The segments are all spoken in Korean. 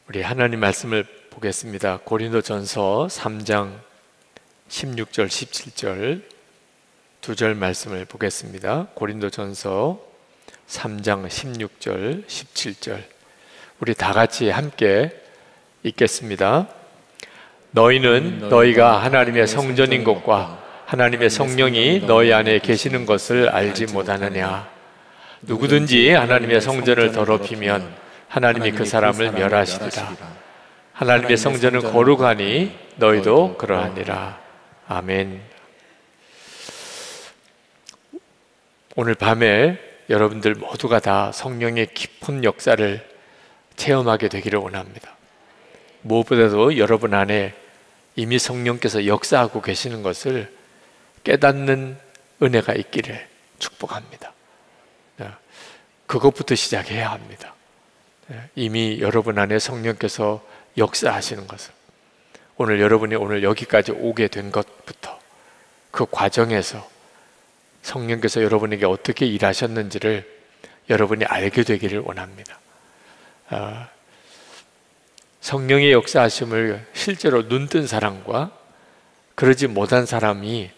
우리 하나님 말씀을 보겠습니다. 고린도전서 3장 16절 17절 두 절 말씀을 보겠습니다. 고린도전서 3장 16절 17절 우리 다 같이 함께 읽겠습니다. 너희는 너희가 하나님의 성전인 것과 하나님의 성령이 너희 안에 계시는 것을 알지 못하느냐. 누구든지 하나님의 성전을 더럽히면 하나님이 그 사람을 멸하시리라. 하나님의 성전은 거룩하니 너희도 그러하니라. 아멘. 오늘 밤에 여러분들 모두가 다 성령의 깊은 역사를 체험하게 되기를 원합니다. 무엇보다도 여러분 안에 이미 성령께서 역사하고 계시는 것을 깨닫는 은혜가 있기를 축복합니다. 그것부터 시작해야 합니다. 이미 여러분 안에 성령께서 역사하시는 것을, 오늘 여러분이 오늘 여기까지 오게 된 것부터 그 과정에서 성령께서 여러분에게 어떻게 일하셨는지를 여러분이 알게 되기를 원합니다. 성령의 역사하심을 실제로 눈뜬 사람과 그러지 못한 사람이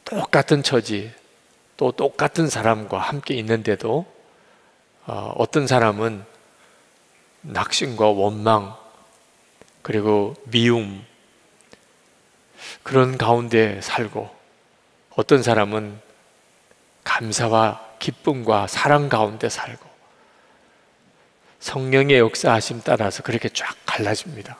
똑같은 처지, 또 똑같은 사람과 함께 있는데도 어떤 사람은 낙심과 원망 그리고 미움 그런 가운데 살고, 어떤 사람은 감사와 기쁨과 사랑 가운데 살고, 성령의 역사하심 따라서 그렇게 쫙 갈라집니다.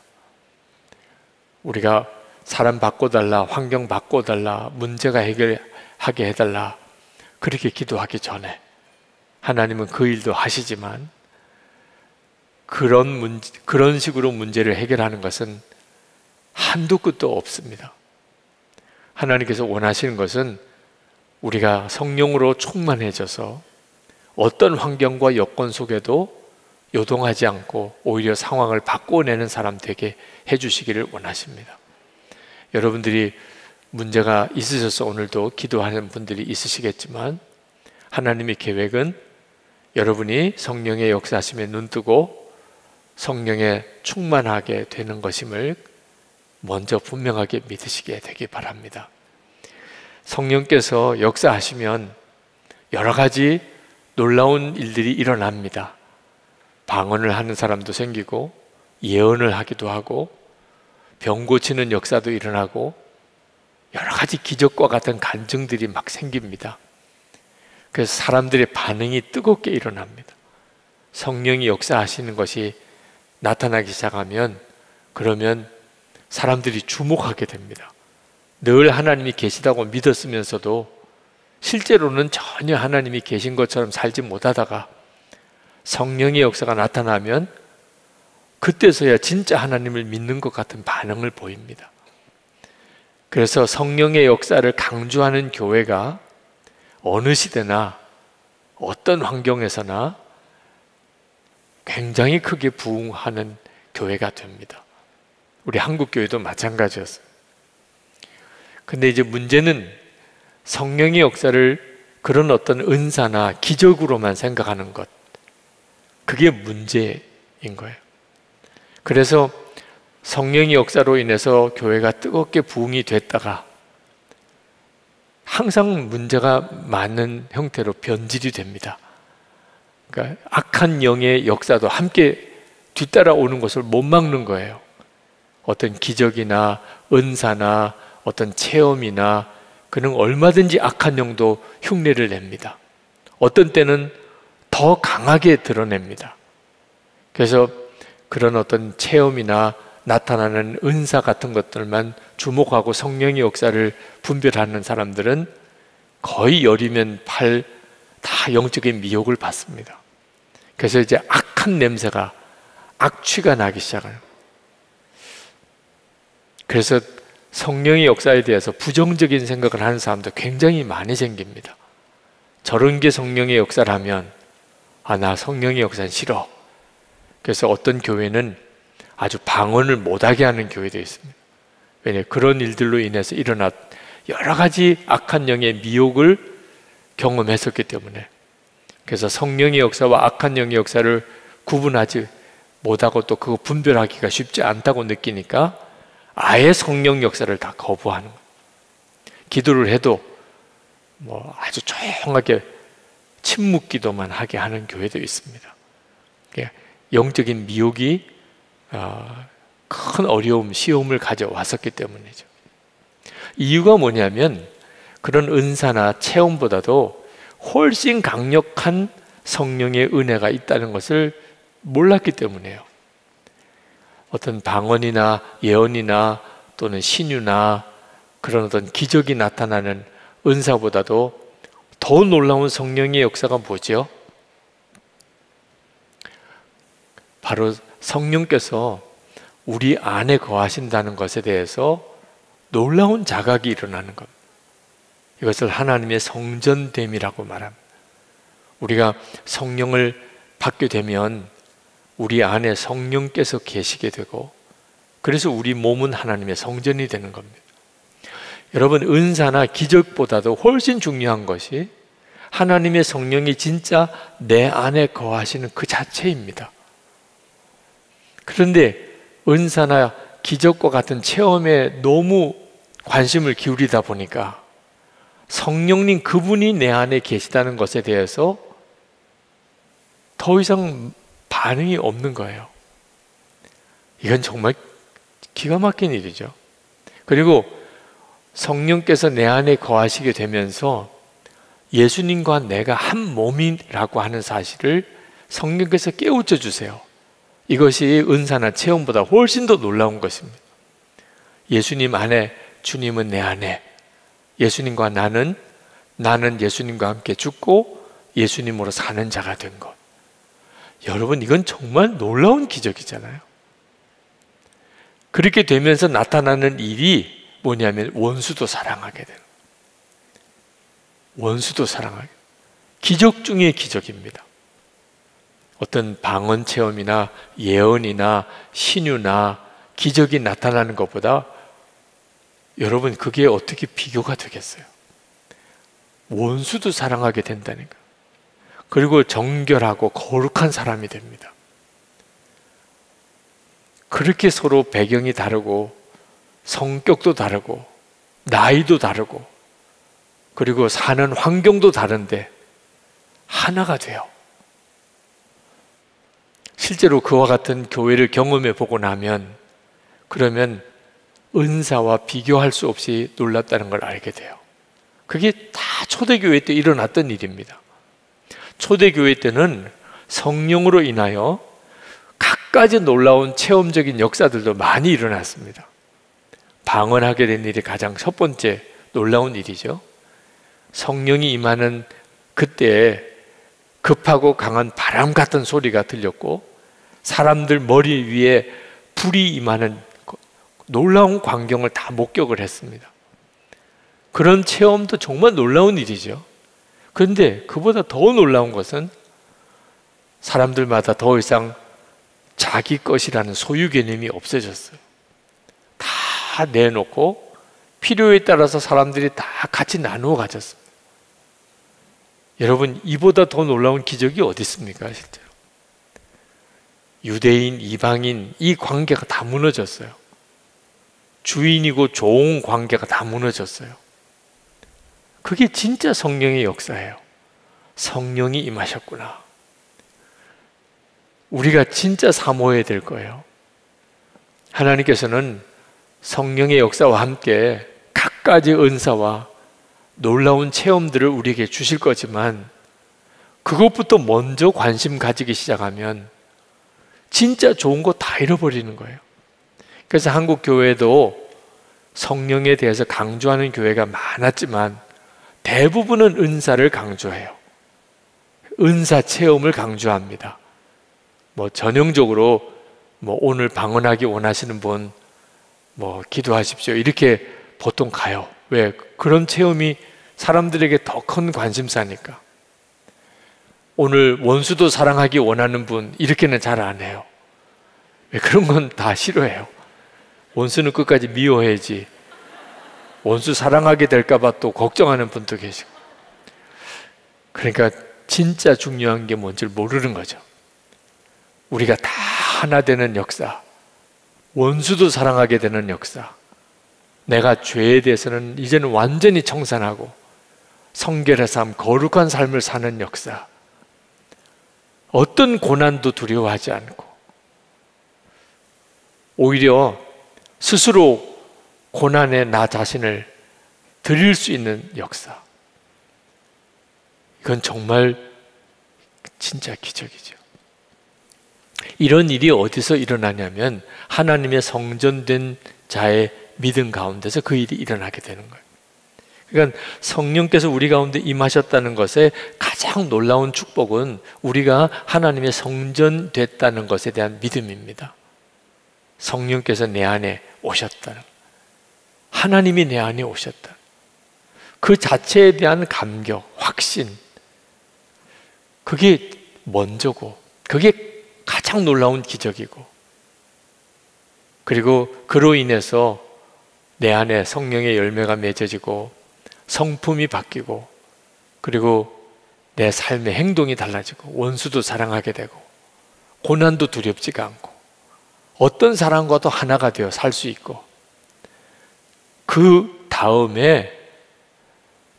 우리가 사람 바꿔달라, 환경 바꿔달라, 문제가 해결하게 해달라 그렇게 기도하기 전에 하나님은 그 일도 하시지만 그런 식으로 문제를 해결하는 것은 한도 끝도 없습니다. 하나님께서 원하시는 것은 우리가 성령으로 충만해져서 어떤 환경과 여건 속에도 요동하지 않고 오히려 상황을 바꿔내는 사람 되게 해주시기를 원하십니다. 여러분들이 문제가 있으셔서 오늘도 기도하는 분들이 있으시겠지만, 하나님의 계획은 여러분이 성령의 역사하심에 눈뜨고 성령에 충만하게 되는 것임을 먼저 분명하게 믿으시게 되기 바랍니다. 성령께서 역사하시면 여러 가지 놀라운 일들이 일어납니다. 방언을 하는 사람도 생기고, 예언을 하기도 하고, 병 고치는 역사도 일어나고, 여러 가지 기적과 같은 간증들이 막 생깁니다. 그래서 사람들의 반응이 뜨겁게 일어납니다. 성령이 역사하시는 것이 나타나기 시작하면, 그러면 사람들이 주목하게 됩니다. 늘 하나님이 계시다고 믿었으면서도 실제로는 전혀 하나님이 계신 것처럼 살지 못하다가 성령의 역사가 나타나면 그때서야 진짜 하나님을 믿는 것 같은 반응을 보입니다. 그래서 성령의 역사를 강조하는 교회가 어느 시대나 어떤 환경에서나 굉장히 크게 부흥하는 교회가 됩니다. 우리 한국교회도 마찬가지였어요. 근데 이제 문제는 성령의 역사를 그런 어떤 은사나 기적으로만 생각하는 것, 그게 문제인 거예요. 그래서 성령의 역사로 인해서 교회가 뜨겁게 부흥이 됐다가 항상 문제가 많은 형태로 변질이 됩니다. 그러니까 악한 영의 역사도 함께 뒤따라오는 것을 못 막는 거예요. 어떤 기적이나 은사나 어떤 체험이나 그는 얼마든지 악한 영도 흉내를 냅니다. 어떤 때는 더 강하게 드러냅니다. 그래서 그런 어떤 체험이나 나타나는 은사 같은 것들만 주목하고 성령의 역사를 분별하는 사람들은 거의 열이면 팔 다 영적인 미혹을 받습니다. 그래서 이제 악한 냄새가, 악취가 나기 시작해요. 그래서 성령의 역사에 대해서 부정적인 생각을 하는 사람도 굉장히 많이 생깁니다. 저런 게 성령의 역사라면 나 성령의 역사는 싫어. 그래서 어떤 교회는 아주 방언을 못하게 하는 교회도 있습니다. 왜냐하면 그런 일들로 인해서 일어난 여러 가지 악한 영의 미혹을 경험했었기 때문에. 그래서 성령의 역사와 악한 영의 역사를 구분하지 못하고 또 그거 분별하기가 쉽지 않다고 느끼니까 아예 성령 역사를 다 거부하는 거예요. 기도를 해도 뭐 아주 조용하게 침묵 기도만 하게 하는 교회도 있습니다. 영적인 미혹이 큰 어려움, 시험을 가져왔었기 때문이죠. 이유가 뭐냐면 그런 은사나 체험보다도 훨씬 강력한 성령의 은혜가 있다는 것을 몰랐기 때문이에요. 어떤 방언이나 예언이나 또는 신유나 그런 어떤 기적이 나타나는 은사보다도 더 놀라운 성령의 역사가 뭐죠? 바로 성령께서 우리 안에 거하신다는 것에 대해서 놀라운 자각이 일어나는 겁니다. 이것을 하나님의 성전됨이라고 말합니다. 우리가 성령을 받게 되면 우리 안에 성령께서 계시게 되고 그래서 우리 몸은 하나님의 성전이 되는 겁니다. 여러분, 은사나 기적보다도 훨씬 중요한 것이 하나님의 성령이 진짜 내 안에 거하시는 그 자체입니다. 그런데 은사나 기적과 같은 체험에 너무 관심을 기울이다 보니까 성령님 그분이 내 안에 계시다는 것에 대해서 더 이상 반응이 없는 거예요. 이건 정말 기가 막힌 일이죠. 그리고 성령께서 내 안에 거하시게 되면서 예수님과 내가 한 몸이라고 하는 사실을 성령께서 깨우쳐 주세요. 이것이 은사나 체험보다 훨씬 더 놀라운 것입니다. 예수님 안에, 주님은 내 안에, 예수님과 나는 예수님과 함께 죽고 예수님으로 사는 자가 된 것. 여러분, 이건 정말 놀라운 기적이잖아요. 그렇게 되면서 나타나는 일이 뭐냐면 원수도 사랑하게 되는 거예요. 원수도 사랑하게. 기적 중의 기적입니다. 어떤 방언 체험이나 예언이나 신유나 기적이 나타나는 것보다 여러분, 그게 어떻게 비교가 되겠어요? 원수도 사랑하게 된다니까. 그리고 정결하고 거룩한 사람이 됩니다. 그렇게 서로 배경이 다르고 성격도 다르고 나이도 다르고 그리고 사는 환경도 다른데 하나가 돼요. 실제로 그와 같은 교회를 경험해 보고 나면 그러면 은사와 비교할 수 없이 놀랍다는 걸 알게 돼요. 그게 다 초대교회 때 일어났던 일입니다. 초대교회 때는 성령으로 인하여 갖가지 놀라운 체험적인 역사들도 많이 일어났습니다. 방언하게 된 일이 가장 첫 번째 놀라운 일이죠. 성령이 임하는 그때 급하고 강한 바람 같은 소리가 들렸고 사람들 머리 위에 불이 임하는 놀라운 광경을 다 목격을 했습니다. 그런 체험도 정말 놀라운 일이죠. 그런데 그보다 더 놀라운 것은 사람들마다 더 이상 자기 것이라는 소유 개념이 없어졌어요. 다 내놓고 필요에 따라서 사람들이 다 같이 나누어 가졌습니다. 여러분, 이보다 더 놀라운 기적이 어디 있습니까? 실제로 유대인, 이방인 이 관계가 다 무너졌어요. 주인이고 종 관계가 다 무너졌어요. 그게 진짜 성령의 역사예요. 성령이 임하셨구나. 우리가 진짜 사모해야 될 거예요. 하나님께서는 성령의 역사와 함께 갖가지 은사와 놀라운 체험들을 우리에게 주실 거지만 그것부터 먼저 관심 가지기 시작하면 진짜 좋은 거 다 잃어버리는 거예요. 그래서 한국 교회도 성령에 대해서 강조하는 교회가 많았지만 대부분은 은사를 강조해요. 은사 체험을 강조합니다. 전형적으로 오늘 방언하기 원하시는 분 기도하십시오 이렇게 보통 가요. 왜? 그런 체험이 사람들에게 더 큰 관심사니까. 오늘 원수도 사랑하기 원하는 분 이렇게는 잘 안 해요. 왜? 그런 건 다 싫어해요. 원수는 끝까지 미워해야지. 원수 사랑하게 될까 봐 또 걱정하는 분도 계시고. 그러니까 진짜 중요한 게 뭔지를 모르는 거죠. 우리가 다 하나 되는 역사, 원수도 사랑하게 되는 역사, 내가 죄에 대해서는 이제는 완전히 청산하고 성결의 삶, 거룩한 삶을 사는 역사, 어떤 고난도 두려워하지 않고 오히려 스스로 고난에 나 자신을 드릴 수 있는 역사, 이건 정말 진짜 기적이죠. 이런 일이 어디서 일어나냐면 하나님의 성전된 자의 믿음 가운데서 그 일이 일어나게 되는 거예요. 그러니까 성령께서 우리 가운데 임하셨다는 것에 가장 놀라운 축복은 우리가 하나님의 성전됐다는 것에 대한 믿음입니다. 성령께서 내 안에 오셨다는, 하나님이 내 안에 오셨다, 그 자체에 대한 감격, 확신, 그게 먼저고 그게 가장 놀라운 기적이고, 그리고 그로 인해서 내 안에 성령의 열매가 맺어지고 성품이 바뀌고, 그리고 내 삶의 행동이 달라지고 원수도 사랑하게 되고 고난도 두렵지가 않고 어떤 사람과도 하나가 되어 살 수 있고, 그 다음에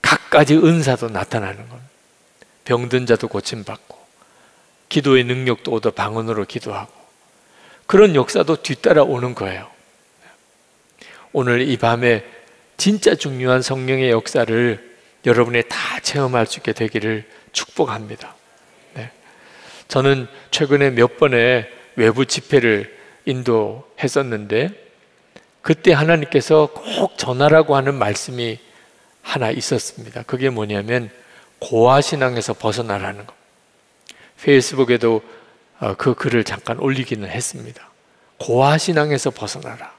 갖가지 은사도 나타나는 겁니다. 병든 자도 고침받고 기도의 능력도 얻어 방언으로 기도하고, 그런 역사도 뒤따라 오는 거예요. 오늘 이 밤에 진짜 중요한 성령의 역사를 여러분이 다 체험할 수 있게 되기를 축복합니다. 네. 저는 최근에 몇 번의 외부 집회를 인도했었는데 그때 하나님께서 꼭 전하라고 하는 말씀이 하나 있었습니다. 그게 뭐냐면 고아신앙에서 벗어나라는 것. 페이스북에도 그 글을 잠깐 올리기는 했습니다. 고아신앙에서 벗어나라.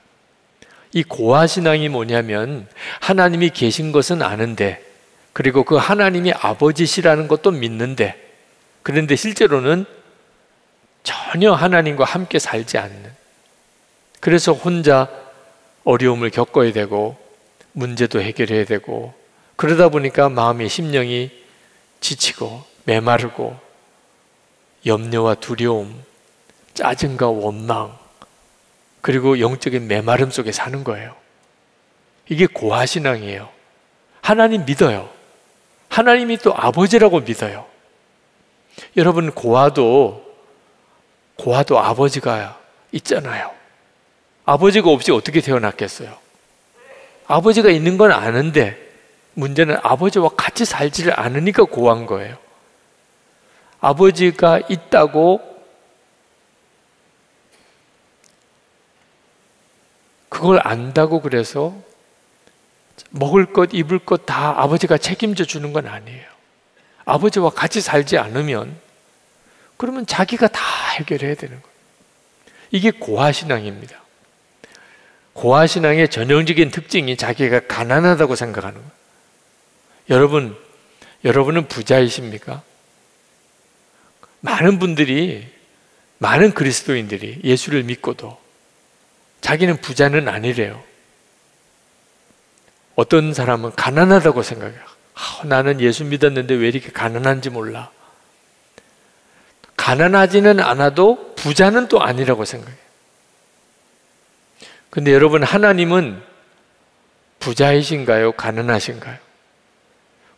이 고아신앙이 뭐냐면 하나님이 계신 것은 아는데, 그리고 그 하나님이 아버지시라는 것도 믿는데, 그런데 실제로는 전혀 하나님과 함께 살지 않는, 그래서 혼자 어려움을 겪어야 되고 문제도 해결해야 되고, 그러다 보니까 마음의 심령이 지치고 메마르고 염려와 두려움, 짜증과 원망, 그리고 영적인 메마름 속에 사는 거예요. 이게 고아신앙이에요. 하나님 믿어요. 하나님이 또 아버지라고 믿어요. 여러분, 고아도 아버지가 있잖아요. 아버지가 없이 어떻게 태어났겠어요? 아버지가 있는 건 아는데 문제는 아버지와 같이 살지를 않으니까 고아인 거예요. 아버지가 있다고 그걸 안다고 그래서 먹을 것, 입을 것 다 아버지가 책임져 주는 건 아니에요. 아버지와 같이 살지 않으면 그러면 자기가 다 해결해야 되는 거예요. 이게 고아신앙입니다. 고아신앙의 전형적인 특징이 자기가 가난하다고 생각하는 거예요. 여러분은 부자이십니까? 많은 그리스도인들이 예수를 믿고도 자기는 부자는 아니래요. 어떤 사람은 가난하다고 생각해요. 나는 예수 믿었는데 왜 이렇게 가난한지 몰라. 가난하지는 않아도 부자는 또 아니라고 생각해요. 근데 여러분, 하나님은 부자이신가요? 가난하신가요?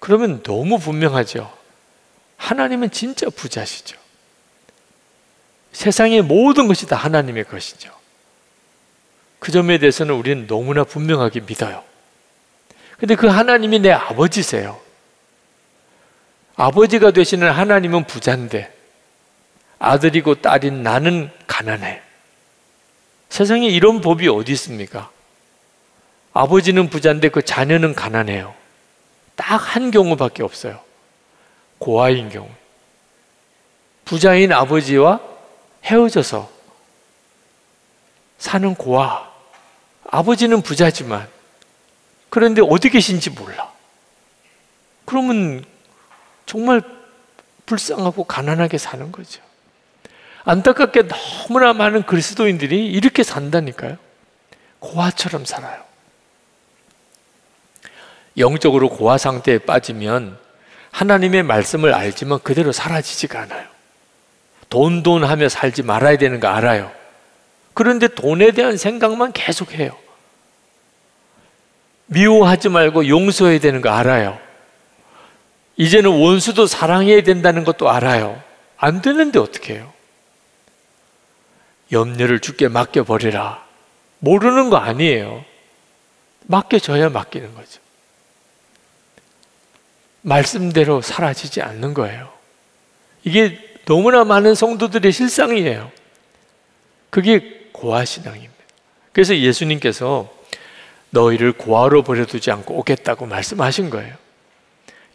그러면 너무 분명하죠. 하나님은 진짜 부자시죠. 세상의 모든 것이 다 하나님의 것이죠. 그 점에 대해서는 우리는 너무나 분명하게 믿어요. 근데 그 하나님이 내 아버지세요. 아버지가 되시는 하나님은 부자인데 아들이고 딸인 나는 가난해. 세상에 이런 법이 어디 있습니까? 아버지는 부자인데 그 자녀는 가난해요. 딱 한 경우밖에 없어요. 고아인 경우. 부자인 아버지와 헤어져서 사는 고아. 아버지는 부자지만 그런데 어디 계신지 몰라. 그러면 정말 불쌍하고 가난하게 사는 거죠. 안타깝게 너무나 많은 그리스도인들이 이렇게 산다니까요. 고아처럼 살아요. 영적으로 고아 상태에 빠지면 하나님의 말씀을 알지만 그대로 사라지지가 않아요. 돈 하며 살지 말아야 되는 거 알아요. 그런데 돈에 대한 생각만 계속해요. 미워하지 말고 용서해야 되는 거 알아요. 이제는 원수도 사랑해야 된다는 것도 알아요. 안 되는데 어떻게 해요? 염려를 주께 맡겨버리라. 모르는 거 아니에요. 맡겨줘야 맡기는 거죠. 말씀대로 사라지지 않는 거예요. 이게 너무나 많은 성도들의 실상이에요. 그게 고아신앙입니다. 그래서 예수님께서 너희를 고아로 버려두지 않고 오겠다고 말씀하신 거예요.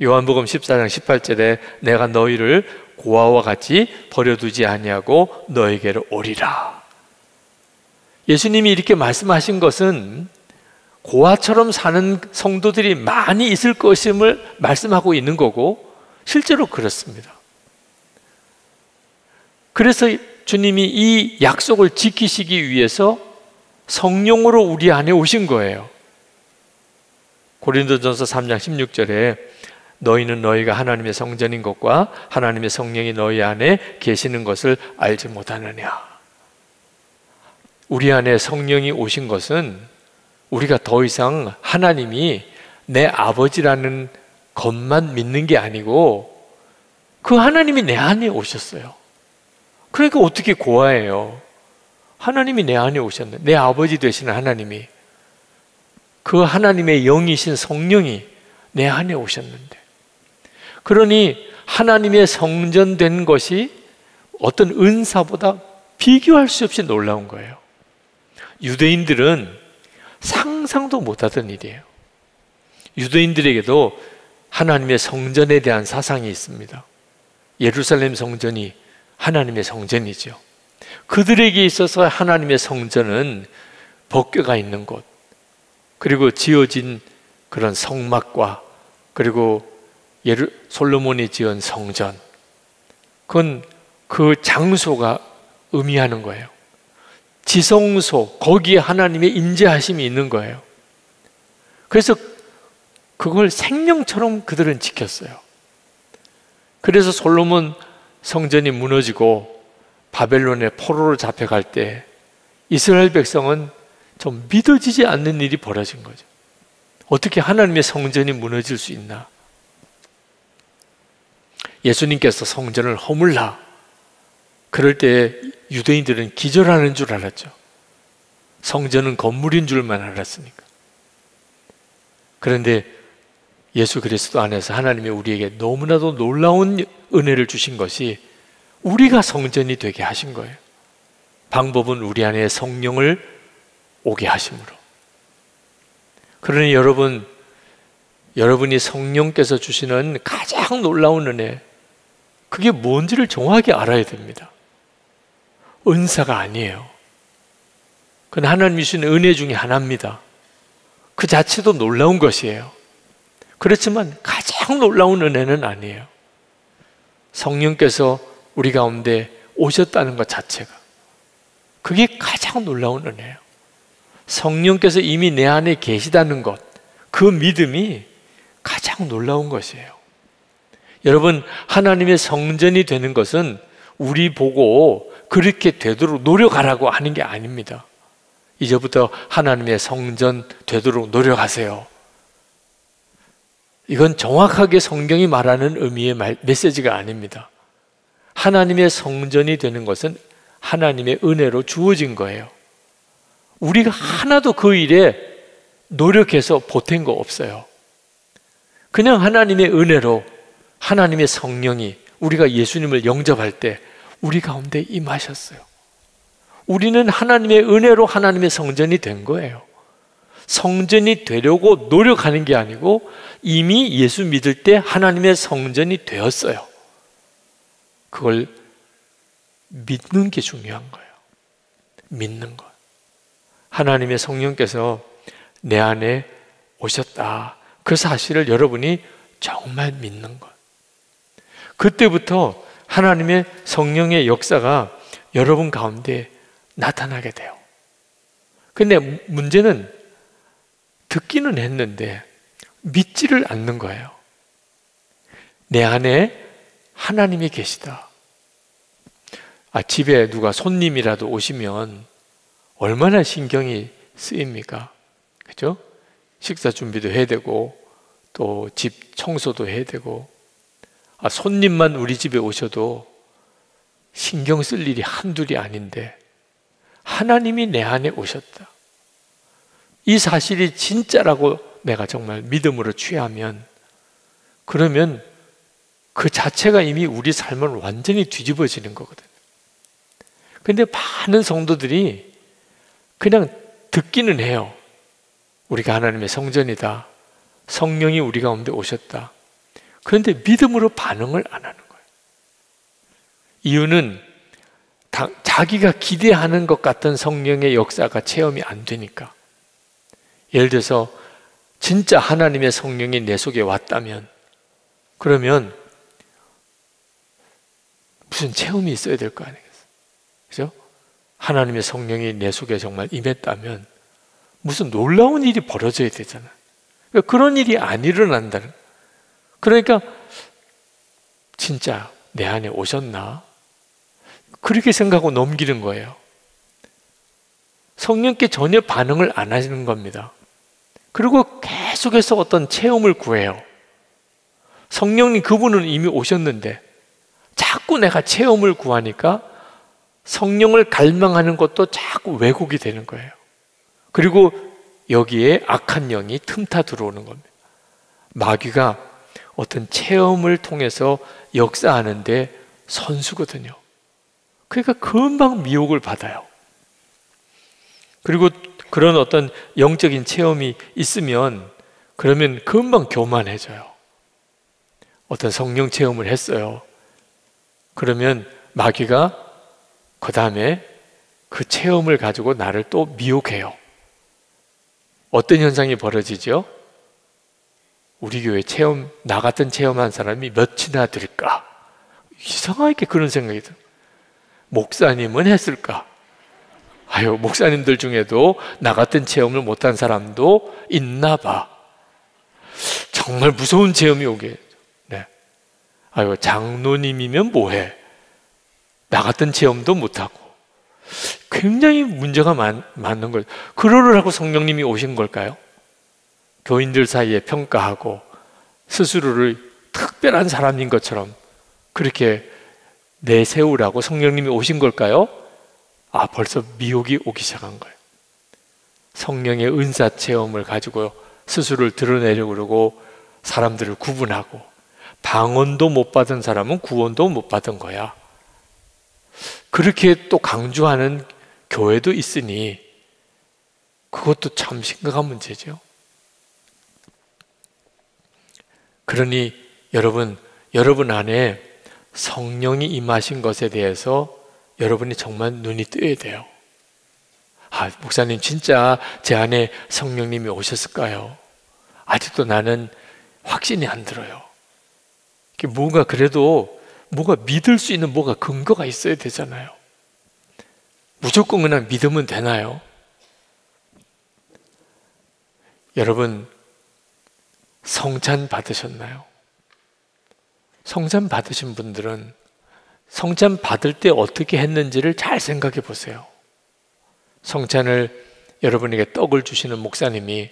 요한복음 14장 18절에 내가 너희를 고아와 같이 버려두지 아니하고 너에게로 오리라. 예수님이 이렇게 말씀하신 것은 고아처럼 사는 성도들이 많이 있을 것임을 말씀하고 있는 거고 실제로 그렇습니다. 그래서 주님이 이 약속을 지키시기 위해서 성령으로 우리 안에 오신 거예요. 고린도전서 3장 16절에 너희는 너희가 하나님의 성전인 것과 하나님의 성령이 너희 안에 계시는 것을 알지 못하느냐. 우리 안에 성령이 오신 것은 우리가 더 이상 하나님이 내 아버지라는 것만 믿는 게 아니고 그 하나님이 내 안에 오셨어요. 그러니까 어떻게 고아예요? 하나님이 내 안에 오셨네. 내 아버지 되시는 하나님이, 그 하나님의 영이신 성령이 내 안에 오셨는데, 그러니 하나님의 성전된 것이 어떤 은사보다 비교할 수 없이 놀라운 거예요. 유대인들은 상상도 못하던 일이에요. 유대인들에게도 하나님의 성전에 대한 사상이 있습니다. 예루살렘 성전이 하나님의 성전이죠. 그들에게 있어서 하나님의 성전은 법궤가 있는 곳, 그리고 지어진 그런 성막과 그리고 솔로몬이 지은 성전, 그건 그 장소가 의미하는 거예요. 지성소, 거기에 하나님의 인재하심이 있는 거예요. 그래서 그걸 생명처럼 그들은 지켰어요. 그래서 솔로몬 성전이 무너지고 바벨론의 포로로 잡혀갈 때 이스라엘 백성은 좀 믿어지지 않는 일이 벌어진 거죠. 어떻게 하나님의 성전이 무너질 수 있나? 예수님께서 성전을 허물라. 그럴 때 유대인들은 기절하는 줄 알았죠. 성전은 건물인 줄만 알았으니까. 그런데 예수 그리스도 안에서 하나님이 우리에게 너무나도 놀라운 은혜를 주신 것이 우리가 성전이 되게 하신 거예요. 방법은 우리 안에 성령을 오게 하심으로. 그러니 여러분이 성령께서 주시는 가장 놀라운 은혜, 그게 뭔지를 정확히 알아야 됩니다. 은사가 아니에요. 그건 하나님이 주신 은혜 중에 하나입니다. 그 자체도 놀라운 것이에요. 그렇지만 가장 놀라운 은혜는 아니에요. 성령께서 우리 가운데 오셨다는 것 자체가, 그게 가장 놀라운 은혜예요. 성령께서 이미 내 안에 계시다는 것, 그 믿음이 가장 놀라운 것이에요. 여러분, 하나님의 성전이 되는 것은 우리 보고 그렇게 되도록 노력하라고 하는 게 아닙니다. 이제부터 하나님의 성전 되도록 노력하세요. 이건 정확하게 성경이 말하는 의미의 메시지가 아닙니다. 하나님의 성전이 되는 것은 하나님의 은혜로 주어진 거예요. 우리가 하나도 그 일에 노력해서 보탠 거 없어요. 그냥 하나님의 은혜로 하나님의 성령이 우리가 예수님을 영접할 때 우리 가운데 임하셨어요. 우리는 하나님의 은혜로 하나님의 성전이 된 거예요. 성전이 되려고 노력하는 게 아니고 이미 예수 믿을 때 하나님의 성전이 되었어요. 그걸 믿는 게 중요한 거예요. 믿는 것. 하나님의 성령께서 내 안에 오셨다. 그 사실을 여러분이 정말 믿는 것. 그때부터 하나님의 성령의 역사가 여러분 가운데 나타나게 돼요. 근데 문제는 듣기는 했는데 믿지를 않는 거예요. 내 안에 하나님이 계시다. 집에 누가 손님이라도 오시면 얼마나 신경이 쓰입니까? 그죠? 식사 준비도 해야 되고 또 집 청소도 해야 되고, 손님만 우리 집에 오셔도 신경 쓸 일이 한둘이 아닌데 하나님이 내 안에 오셨다, 이 사실이 진짜라고 내가 정말 믿음으로 취하면, 그러면 그 자체가 이미 우리 삶을 완전히 뒤집어지는 거거든요. 근데 많은 성도들이 그냥 듣기는 해요. 우리가 하나님의 성전이다, 성령이 우리 가운데 오셨다. 그런데 믿음으로 반응을 안 하는 거예요. 이유는 자기가 기대하는 것 같은 성령의 역사가 체험이 안 되니까. 예를 들어서 진짜 하나님의 성령이 내 속에 왔다면, 그러면 무슨 체험이 있어야 될 거 아니겠어요? 그죠? 하나님의 성령이 내 속에 정말 임했다면 무슨 놀라운 일이 벌어져야 되잖아요. 그러니까 그런 일이 안 일어난다는. 그러니까 진짜 내 안에 오셨나? 그렇게 생각하고 넘기는 거예요. 성령께 전혀 반응을 안 하시는 겁니다. 그리고 계속해서 어떤 체험을 구해요. 성령님 그분은 이미 오셨는데 자꾸 내가 체험을 구하니까 성령을 갈망하는 것도 자꾸 왜곡이 되는 거예요. 그리고 여기에 악한 영이 틈타 들어오는 겁니다. 마귀가 어떤 체험을 통해서 역사하는데 선수거든요. 그러니까 금방 미혹을 받아요. 그리고 그런 어떤 영적인 체험이 있으면 그러면 금방 교만해져요. 어떤 성령 체험을 했어요. 그러면 마귀가 그 다음에 그 체험을 가지고 나를 또 미혹해요. 어떤 현상이 벌어지죠? 우리 교회 나 같은 체험한 사람이 몇이나 될까? 이상하게 그런 생각이 들어요. 목사님은 했을까? 목사님들 중에도 나 같은 체험을 못한 사람도 있나 봐. 정말 무서운 체험이 오게. 네. 장로님이면 뭐해? 나 같은 체험도 못하고. 굉장히 문제가 많은 거예요. 그러려고 성령님이 오신 걸까요? 교인들 사이에 평가하고 스스로를 특별한 사람인 것처럼 그렇게 내세우라고 성령님이 오신 걸까요? 벌써 미혹이 오기 시작한 거예요. 성령의 은사 체험을 가지고 스스로를 드러내려고 그러고 사람들을 구분하고, 방언도 못 받은 사람은 구원도 못 받은 거야. 그렇게 또 강조하는 교회도 있으니 그것도 참 심각한 문제죠. 그러니 여러분 안에 성령이 임하신 것에 대해서 여러분이 정말 눈이 뜨여야 돼요. 목사님 진짜 제 안에 성령님이 오셨을까요? 아직도 나는 확신이 안 들어요. 그래도 뭐가 믿을 수 있는 뭐가 근거가 있어야 되잖아요. 무조건 그냥 믿으면 되나요? 여러분 성찬 받으셨나요? 성찬 받으신 분들은 성찬 받을 때 어떻게 했는지를 잘 생각해 보세요. 성찬을 여러분에게 떡을 주시는 목사님이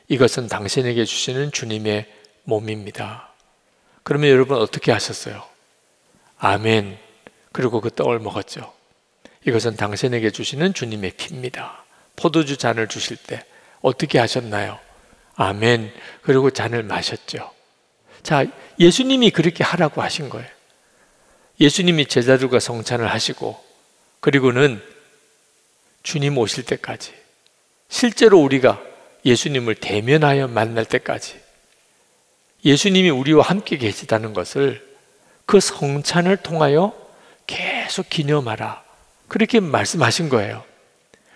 이것은 당신에게 주시는 주님의 몸입니다. 그러면 여러분 어떻게 하셨어요? 아멘. 그리고 그 떡을 먹었죠. 이것은 당신에게 주시는 주님의 피입니다. 포도주 잔을 주실 때 어떻게 하셨나요? 아멘. 그리고 잔을 마셨죠. 자, 예수님이 그렇게 하라고 하신 거예요. 예수님이 제자들과 성찬을 하시고, 그리고는 주님 오실 때까지, 실제로 우리가 예수님을 대면하여 만날 때까지 예수님이 우리와 함께 계시다는 것을 그 성찬을 통하여 계속 기념하라, 그렇게 말씀하신 거예요.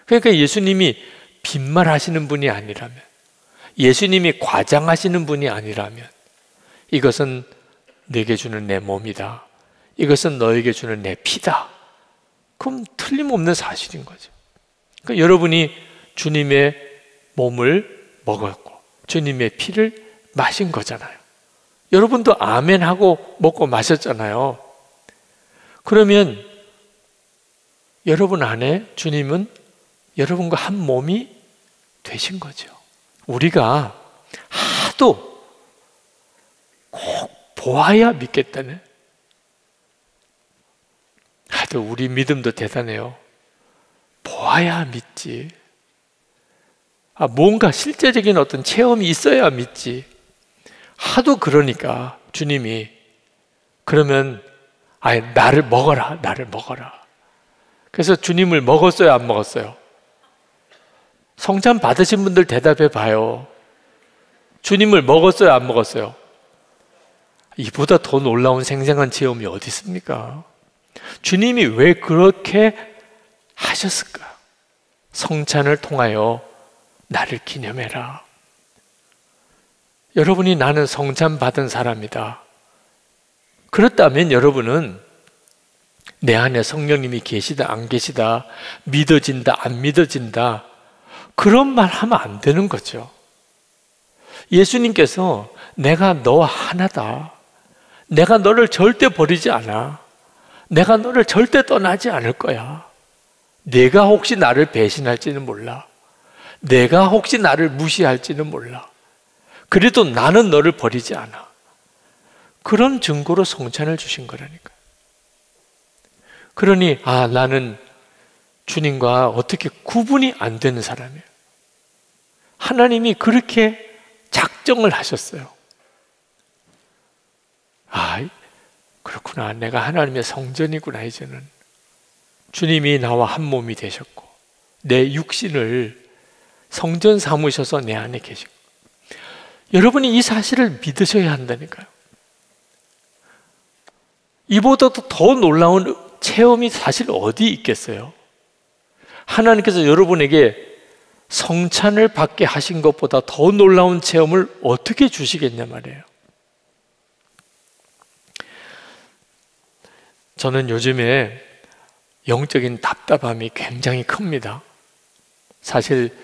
그러니까 예수님이 빈말하시는 분이 아니라면, 예수님이 과장하시는 분이 아니라면, 이것은 내게 주는 내 몸이다, 이것은 너에게 주는 내 피다, 그럼 틀림없는 사실인 거죠. 그러니까 여러분이 주님의 몸을 먹었고 주님의 피를 마신 거잖아요. 여러분도 아멘 하고 먹고 마셨잖아요. 그러면 여러분 안에 주님은 여러분과 한 몸이 되신 거죠. 우리가 하도 꼭 보아야 믿겠다는, 하도 우리 믿음도 대단해요. 보아야 믿지. 뭔가 실제적인 어떤 체험이 있어야 믿지. 하도 그러니까 주님이, 그러면 나를 먹어라, 나를 먹어라. 그래서 주님을 먹었어요, 안 먹었어요? 성찬 받으신 분들 대답해 봐요. 주님을 먹었어요, 안 먹었어요? 이보다 더 놀라운 생생한 체험이 어디 있습니까? 주님이 왜 그렇게 하셨을까? 성찬을 통하여 나를 기념해라. 여러분이 나는 성찬 받은 사람이다. 그렇다면 여러분은 내 안에 성령님이 계시다 안 계시다, 믿어진다 안 믿어진다, 그런 말 하면 안 되는 거죠. 예수님께서 내가 너 하나다, 내가 너를 절대 버리지 않아, 내가 너를 절대 떠나지 않을 거야, 내가 혹시 나를 배신할지는 몰라, 내가 혹시 나를 무시할지는 몰라, 그래도 나는 너를 버리지 않아. 그런 증거로 성찬을 주신 거라니까요. 그러니 나는 주님과 어떻게 구분이 안 되는 사람이에요. 하나님이 그렇게 작정을 하셨어요. 그렇구나, 내가 하나님의 성전이구나. 이제는 주님이 나와 한 몸이 되셨고 내 육신을 성전 삼으셔서 내 안에 계시고, 여러분이 이 사실을 믿으셔야 한다니까요. 이보다도 더 놀라운 체험이 사실 어디 있겠어요? 하나님께서 여러분에게 성찬을 받게 하신 것보다 더 놀라운 체험을 어떻게 주시겠냐 말이에요. 저는 요즘에 영적인 답답함이 굉장히 큽니다. 사실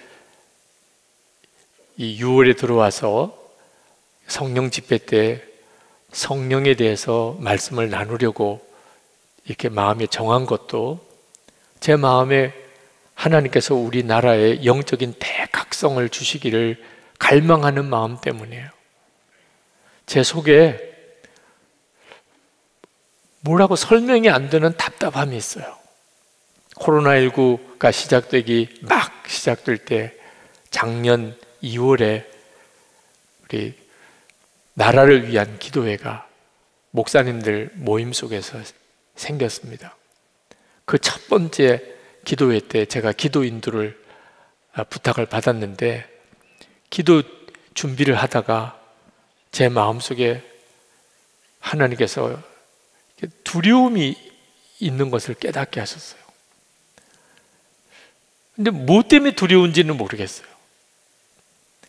이 6월에 들어와서 성령 집회 때 성령에 대해서 말씀을 나누려고 이렇게 마음에 정한 것도, 제 마음에 하나님께서 우리나라에 영적인 대각성을 주시기를 갈망하는 마음 때문이에요. 제 속에 뭐라고 설명이 안 되는 답답함이 있어요. 코로나19가 막 시작될 때 작년 2월에 우리 나라를 위한 기도회가 목사님들 모임 속에서 생겼습니다. 그 첫 번째 기도회 때 제가 기도 인도를 부탁을 받았는데, 기도 준비를 하다가 제 마음속에 하나님께서 두려움이 있는 것을 깨닫게 하셨어요. 근데 뭐 때문에 두려운지는 모르겠어요.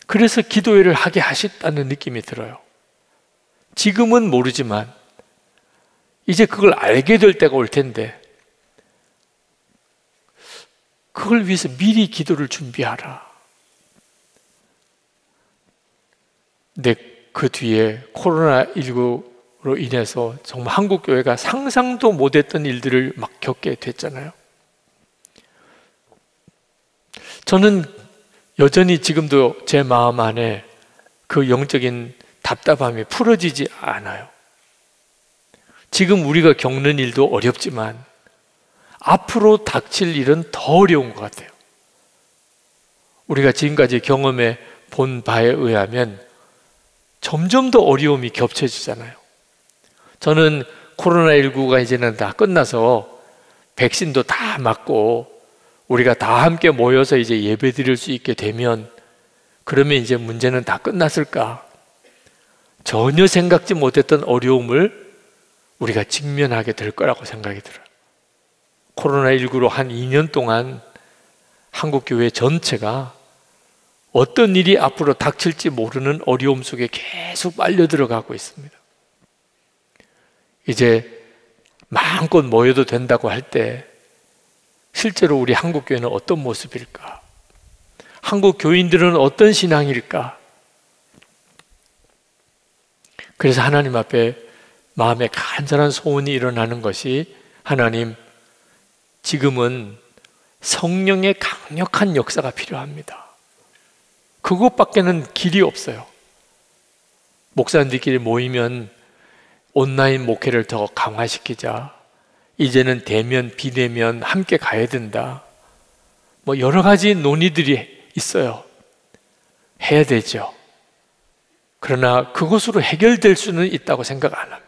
그래서 기도회를 하게 하셨다는 느낌이 들어요. 지금은 모르지만 이제 그걸 알게 될 때가 올 텐데, 그걸 위해서 미리 기도를 준비하라. 근데 그 뒤에 코로나19로 인해서 정말 한국 교회가 상상도 못했던 일들을 막 겪게 됐잖아요. 저는 여전히 지금도 제 마음 안에 그 영적인 답답함이 풀어지지 않아요. 지금 우리가 겪는 일도 어렵지만 앞으로 닥칠 일은 더 어려운 것 같아요. 우리가 지금까지 경험해 본 바에 의하면 점점 더 어려움이 겹쳐지잖아요. 저는 코로나19가 이제는 다 끝나서 백신도 다 맞고 우리가 다 함께 모여서 이제 예배 드릴 수 있게 되면, 그러면 이제 문제는 다 끝났을까? 전혀 생각지 못했던 어려움을 우리가 직면하게 될 거라고 생각이 들어요. 코로나19로 한 2년 동안 한국교회 전체가 어떤 일이 앞으로 닥칠지 모르는 어려움 속에 계속 빨려 들어가고 있습니다. 이제 마음껏 모여도 된다고 할 때 실제로 우리 한국교회는 어떤 모습일까? 한국 교인들은 어떤 신앙일까? 그래서 하나님 앞에 마음에 간절한 소원이 일어나는 것이, 하나님, 지금은 성령의 강력한 역사가 필요합니다. 그것밖에는 길이 없어요. 목사님들끼리 모이면 온라인 목회를 더 강화시키자. 이제는 대면, 비대면 함께 가야 된다. 뭐 여러 가지 논의들이 있어요. 해야 되죠. 그러나 그것으로 해결될 수는 있다고 생각 안 합니다.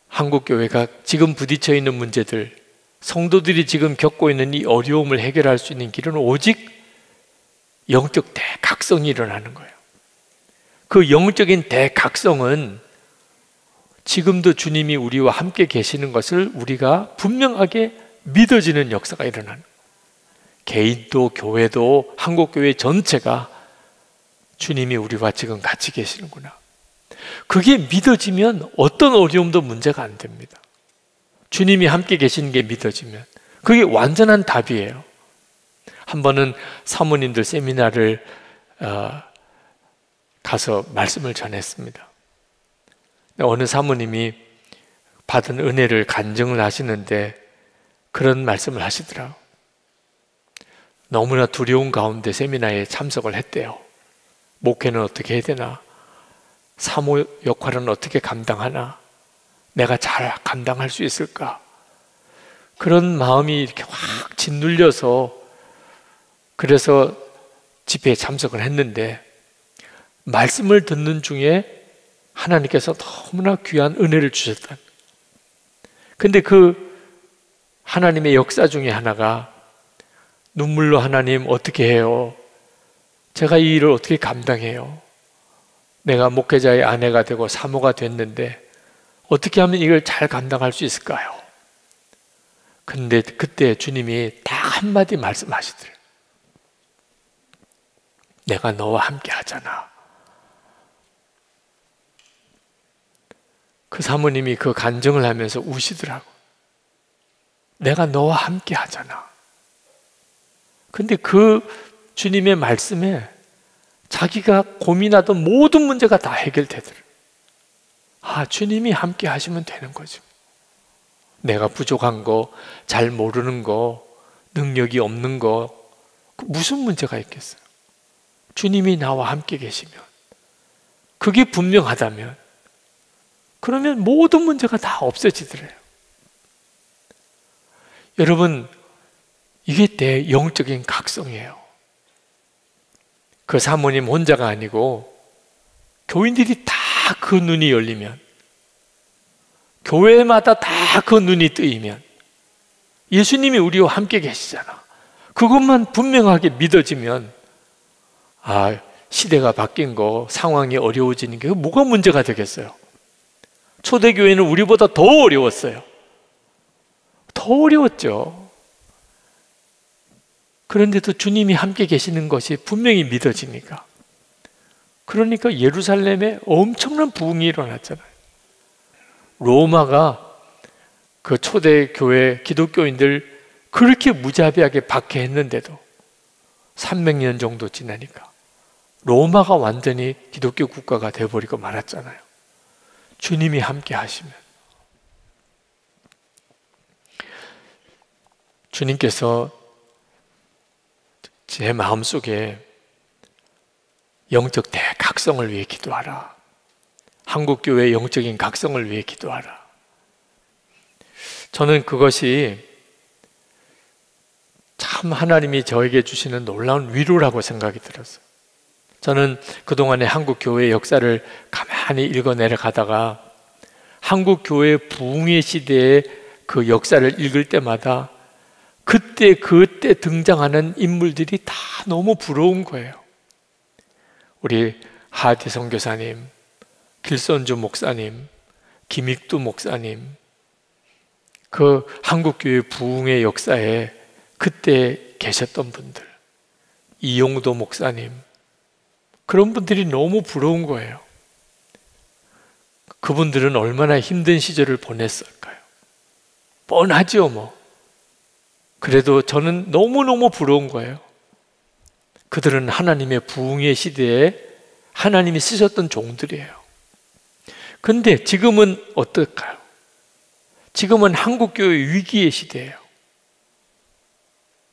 한국교회가 지금 부딪혀 있는 문제들, 성도들이 지금 겪고 있는 이 어려움을 해결할 수 있는 길은 오직 영적 대각성이 일어나는 거예요. 그 영적인 대각성은 지금도 주님이 우리와 함께 계시는 것을 우리가 분명하게 믿어지는 역사가 일어나는 거예요. 개인도 교회도 한국교회 전체가 주님이 우리와 지금 같이 계시는구나. 그게 믿어지면 어떤 어려움도 문제가 안 됩니다. 주님이 함께 계시는 게 믿어지면 그게 완전한 답이에요. 한 번은 사모님들 세미나를 가서 말씀을 전했습니다. 어느 사모님이 받은 은혜를 간증을 하시는데 그런 말씀을 하시더라고요. 너무나 두려운 가운데 세미나에 참석을 했대요. 목회는 어떻게 해야 되나? 사모 역할은 어떻게 감당하나? 내가 잘 감당할 수 있을까? 그런 마음이 이렇게 확 짓눌려서 그래서 집회에 참석을 했는데 말씀을 듣는 중에 하나님께서 너무나 귀한 은혜를 주셨다. 근데 그 하나님의 역사 중에 하나가 눈물로 하나님 어떻게 해요? 제가 이 일을 어떻게 감당해요? 내가 목회자의 아내가 되고 사모가 됐는데 어떻게 하면 이걸 잘 감당할 수 있을까요? 근데 그때 주님이 딱 한마디 말씀하시더래요. 내가 너와 함께 하잖아. 그 사모님이 그 간증을 하면서 우시더라고. 내가 너와 함께 하잖아. 근데 그 주님의 말씀에 자기가 고민하던 모든 문제가 다 해결되더라고요. 아, 주님이 함께 하시면 되는 거죠. 내가 부족한 거, 잘 모르는 거, 능력이 없는 거, 무슨 문제가 있겠어요? 주님이 나와 함께 계시면, 그게 분명하다면, 그러면 모든 문제가 다 없어지더래요. 여러분, 이게 내 영적인 각성이에요. 그 사모님 혼자가 아니고 교인들이 다 그 눈이 열리면, 교회마다 다 그 눈이 뜨이면 예수님이 우리와 함께 계시잖아. 그것만 분명하게 믿어지면 아, 시대가 바뀐 거, 상황이 어려워지는 게 뭐가 문제가 되겠어요? 초대교회는 우리보다 더 어려웠어요. 더 어려웠죠. 그런데도 주님이 함께 계시는 것이 분명히 믿어지니까. 그러니까 예루살렘에 엄청난 부흥이 일어났잖아요. 로마가 그 초대교회 기독교인들 그렇게 무자비하게 박해했는데도 300년 정도 지나니까 로마가 완전히 기독교 국가가 되어버리고 말았잖아요. 주님이 함께 하시면. 주님께서 제 마음속에 영적 대각성을 위해 기도하라. 한국교회의 영적인 각성을 위해 기도하라. 저는 그것이 참 하나님이 저에게 주시는 놀라운 위로라고 생각이 들었어요. 저는 그동안의 한국교회의 역사를 가만히 읽어 내려가다가 한국교회 부흥의 시대의 그 역사를 읽을 때마다 그때 등장하는 인물들이 다 너무 부러운 거예요. 우리 하디 선교사님, 길선주 목사님, 김익두 목사님, 그 한국교회 부흥의 역사에 그때 계셨던 분들, 이용도 목사님, 그런 분들이 너무 부러운 거예요. 그분들은 얼마나 힘든 시절을 보냈을까요? 뻔하죠, 뭐. 그래도 저는 너무너무 부러운 거예요. 그들은 하나님의 부흥의 시대에 하나님이 쓰셨던 종들이에요. 근데 지금은 어떨까요? 지금은 한국교회 위기의 시대예요.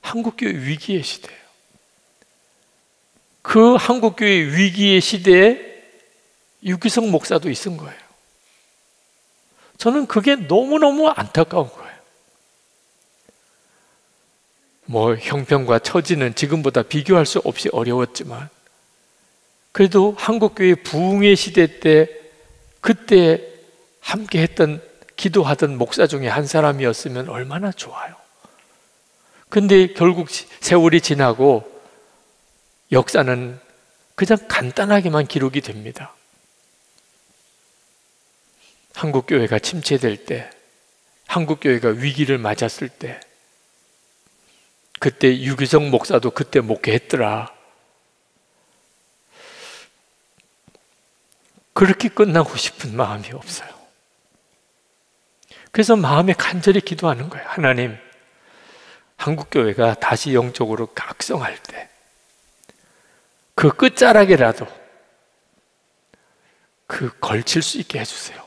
한국교회 위기의 시대예요. 그 한국교회 위기의 시대에 유기성 목사도 있은 거예요. 저는 그게 너무너무 안타까운 거예요. 뭐 형편과 처지는 지금보다 비교할 수 없이 어려웠지만 그래도 한국교회 부흥의 시대 때 그때 함께 했던 기도하던 목사 중에 한 사람이었으면 얼마나 좋아요. 근데 결국 세월이 지나고 역사는 그냥 간단하게만 기록이 됩니다. 한국교회가 침체될 때, 한국교회가 위기를 맞았을 때, 그때 유기성 목사도 그때 목회했더라. 그렇게 끝나고 싶은 마음이 없어요. 그래서 마음에 간절히 기도하는 거예요. 하나님, 한국교회가 다시 영적으로 각성할 때 그 끝자락이라도 그 걸칠 수 있게 해주세요.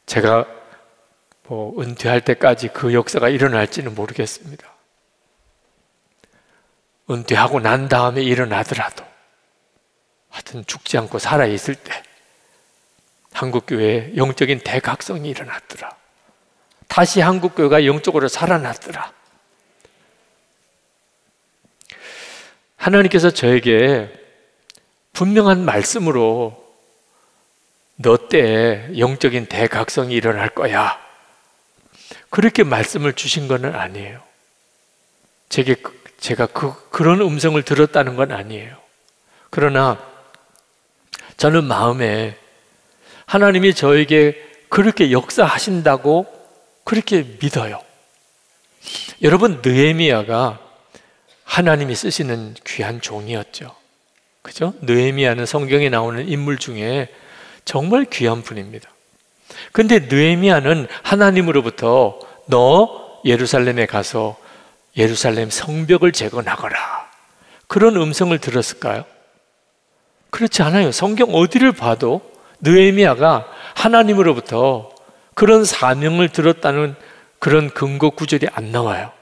제가 은퇴할 때까지 그 역사가 일어날지는 모르겠습니다. 은퇴하고 난 다음에 일어나더라도 하여튼 죽지 않고 살아있을 때 한국교회에 영적인 대각성이 일어났더라. 다시 한국교회가 영적으로 살아났더라. 하나님께서 저에게 분명한 말씀으로 너 때에 영적인 대각성이 일어날 거야, 그렇게 말씀을 주신 건 아니에요. 제가 그런 음성을 들었다는 건 아니에요. 그러나 저는 마음에 하나님이 저에게 그렇게 역사하신다고 그렇게 믿어요. 여러분, 느헤미야가 하나님이 쓰시는 귀한 종이었죠. 그죠? 느헤미야는 성경에 나오는 인물 중에 정말 귀한 분입니다. 근데 느헤미야는 하나님으로부터 너 예루살렘에 가서 예루살렘 성벽을 재건하거라, 그런 음성을 들었을까요? 그렇지 않아요. 성경 어디를 봐도 느헤미야가 하나님으로부터 그런 사명을 들었다는 그런 근거 구절이 안 나와요.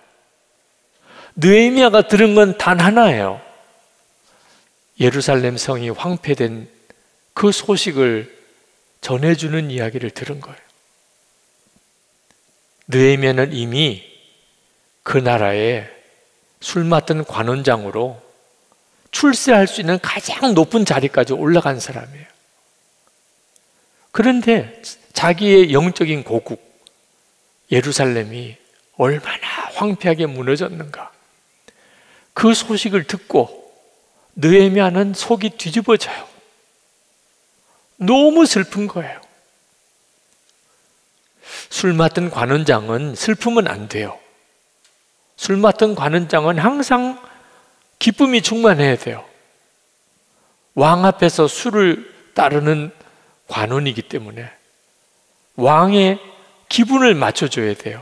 느헤미야가 들은 건 단 하나예요. 예루살렘 성이 황폐된 그 소식을 전해주는 이야기를 들은 거예요. 느헤미야는 이미 그 나라에 술 맡은 관원장으로 출세할 수 있는 가장 높은 자리까지 올라간 사람이에요. 그런데 자기의 영적인 고국 예루살렘이 얼마나 황폐하게 무너졌는가, 그 소식을 듣고 느헤미야는 속이 뒤집어져요. 너무 슬픈 거예요. 술 맡은 관원장은 슬프면 안 돼요. 술 맡은 관원장은 항상 기쁨이 충만해야 돼요. 왕 앞에서 술을 따르는 관원이기 때문에 왕의 기분을 맞춰줘야 돼요.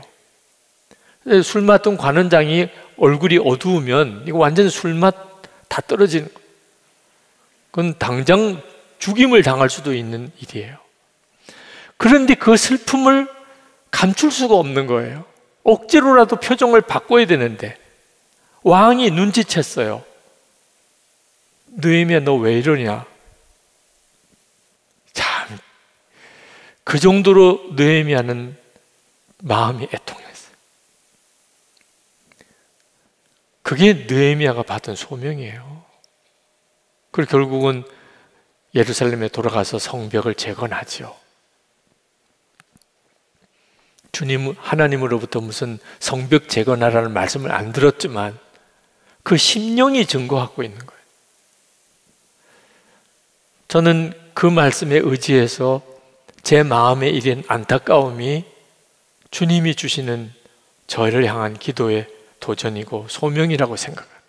술 맡은 관원장이 얼굴이 어두우면 이거 완전 술맛 다 떨어지는 거예요. 그건 당장 죽임을 당할 수도 있는 일이에요. 그런데 그 슬픔을 감출 수가 없는 거예요. 억지로라도 표정을 바꿔야 되는데 왕이 눈치챘어요. 느헤미야, 너 왜 이러냐? 참, 그 정도로 느헤미야는 마음이 애통했어요. 그게 느헤미야가 받은 소명이에요. 그리고 결국은 예루살렘에 돌아가서 성벽을 재건하죠. 주님, 하나님으로부터 무슨 성벽 재건하라는 말씀을 안 들었지만 그 심령이 증거하고 있는 거예요. 저는 그 말씀에 의지해서 제 마음에 이른 안타까움이 주님이 주시는 저를 향한 기도의 도전이고 소명이라고 생각합니다.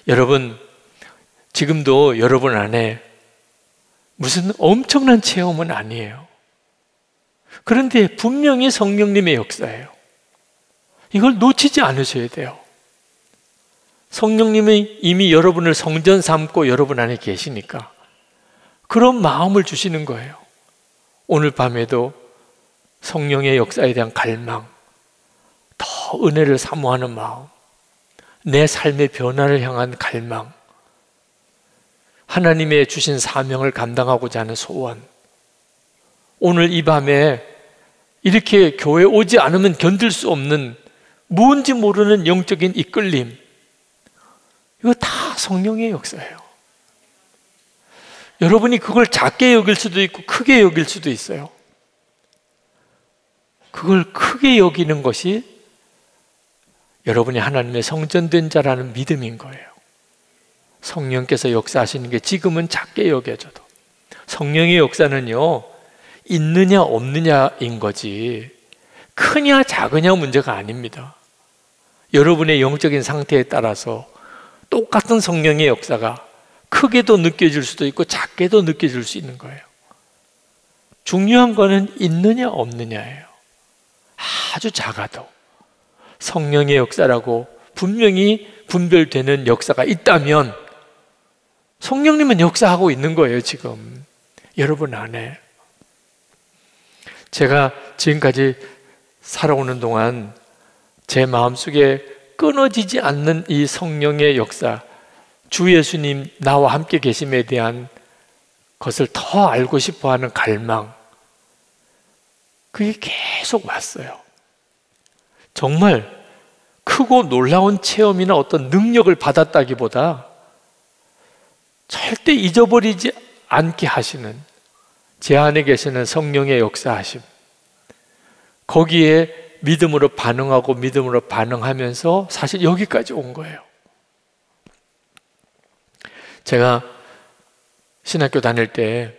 여러분, 지금도 여러분 안에 무슨 엄청난 체험은 아니에요. 그런데 분명히 성령님의 역사예요. 이걸 놓치지 않으셔야 돼요. 성령님이 이미 여러분을 성전 삼고 여러분 안에 계시니까 그런 마음을 주시는 거예요. 오늘 밤에도 성령의 역사에 대한 갈망, 더 은혜를 사모하는 마음, 내 삶의 변화를 향한 갈망, 하나님의 주신 사명을 감당하고자 하는 소원, 오늘 이 밤에 이렇게 교회 오지 않으면 견딜 수 없는 뭔지 모르는 영적인 이끌림, 이거 다 성령의 역사예요. 여러분이 그걸 작게 여길 수도 있고 크게 여길 수도 있어요. 그걸 크게 여기는 것이 여러분이 하나님의 성전된 자라는 믿음인 거예요. 성령께서 역사하시는 게 지금은 작게 여겨져도 성령의 역사는요, 있느냐 없느냐인 거지 크냐 작으냐 문제가 아닙니다. 여러분의 영적인 상태에 따라서 똑같은 성령의 역사가 크게도 느껴질 수도 있고 작게도 느껴질 수 있는 거예요. 중요한 거는 있느냐 없느냐예요. 아주 작아도 성령의 역사라고 분명히 분별되는 역사가 있다면 성령님은 역사하고 있는 거예요. 지금 여러분 안에. 제가 지금까지 살아오는 동안 제 마음속에 끊어지지 않는 이 성령의 역사, 주 예수님 나와 함께 계심에 대한 것을 더 알고 싶어하는 갈망, 그게 계속 왔어요. 정말 크고 놀라운 체험이나 어떤 능력을 받았다기보다 절대 잊어버리지 않게 하시는 제 안에 계시는 성령의 역사하심, 거기에 믿음으로 반응하고 믿음으로 반응하면서 사실 여기까지 온 거예요. 제가 신학교 다닐 때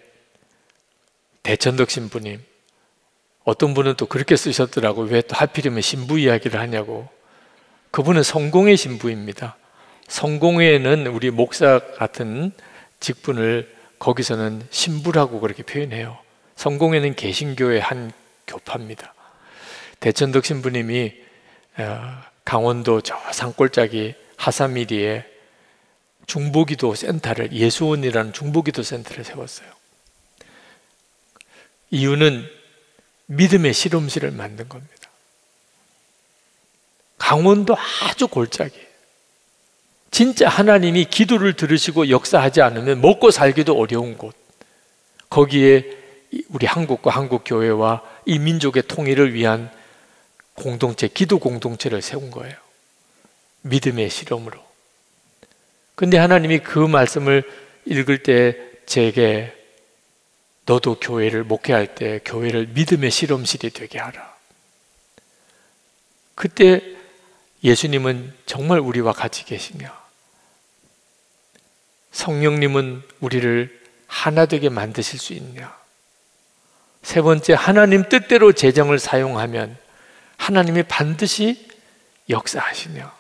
대천덕 신부님, 어떤 분은 또 그렇게 쓰셨더라고요. 왜 또 하필이면 신부 이야기를 하냐고. 그분은 성공회 신부입니다. 성공회는 우리 목사 같은 직분을 거기서는 신부라고 그렇게 표현해요. 성공회는 개신교의 한 교파입니다. 대천덕 신부님이 강원도 저 산골짜기 하사미리에 중보기도 센터를, 예수원이라는 중보기도 센터를 세웠어요. 이유는 믿음의 실험실을 만든 겁니다. 강원도 아주 골짜기, 진짜 하나님이 기도를 들으시고 역사하지 않으면 먹고 살기도 어려운 곳, 거기에 우리 한국과 한국교회와 이 민족의 통일을 위한 공동체, 기도 공동체를 세운 거예요. 믿음의 실험으로. 근데 하나님이 그 말씀을 읽을 때 제게 너도 교회를 목회할 때 교회를 믿음의 실험실이 되게 하라. 그때 예수님은 정말 우리와 같이 계시며 성령님은 우리를 하나 되게 만드실 수 있냐. 세 번째, 하나님 뜻대로 재정을 사용하면 하나님이 반드시 역사하시냐.